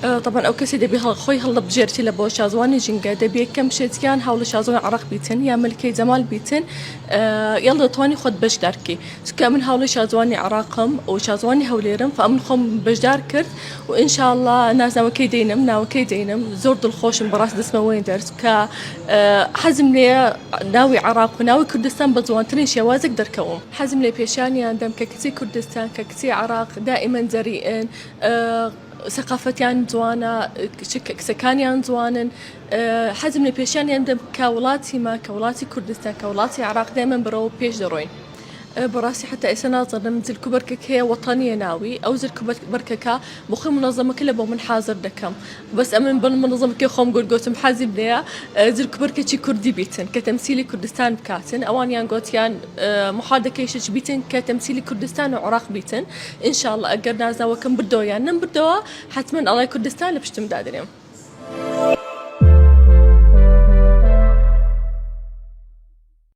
طبعا ئەو کەسی دەبێ خۆی هەڵە بژێرتی لە بۆ شازوانی ژینگە دەبێ کەم شێتیان هەوڵە شازۆی عراق بیتن یا ملکەی جەمال بیتن یاڵ دەتوانی خۆت بەشدارکەی چکە من هەوڵی شازوانی عراقم و شازوانی هەولێرم فەمن خۆم بەشدار کرد و ئینشاءالله نازناوەکەی دەینم ناوەکەی دەینم زۆر دڵخۆشم بەڕاست دەستمەوەی دەرس کە حەزم لێ ناوی عراق و ناوی کوردستان بە جوانترین شێوازێک دەرکەوم حەزم لێ پێشانیان دەم کە کچی کوردستان کە کچی عراق دائما جەریئن ثقافتیان جوانە کچەکانیان جوانن حەزم لە پێشانیان دەم کە وڵاتی ما کە وڵاتی کوردستان کە وڵاتی عراق دائما بەرەوە پێش دەڕۆین بەڕاستی حتا ئێستا نازانم زلکوبەرکێک هەیە وەتانیە ناوی ئەو زلکوبەرکەکە بۆ خۆی منەظەمەکە لە بۆ من حازر دەکەم بەس ئەمن بڵ منەظەمەکەی خۆم گوتم حەزم لێیە زلکوبەرکێکی کوردی بیتن کە تەمسیلی کوردستان بکاتن ئەوانیان گوتیان محادەکەیشش بیتن کە تەمسیلی کوردستان و عراق بیتن ئینشاءالله ئەگەر نازناوەکەم بردەوە یان نەم بردەوە حتمەن ئەڵای کوردستان لە پشتم دادرێم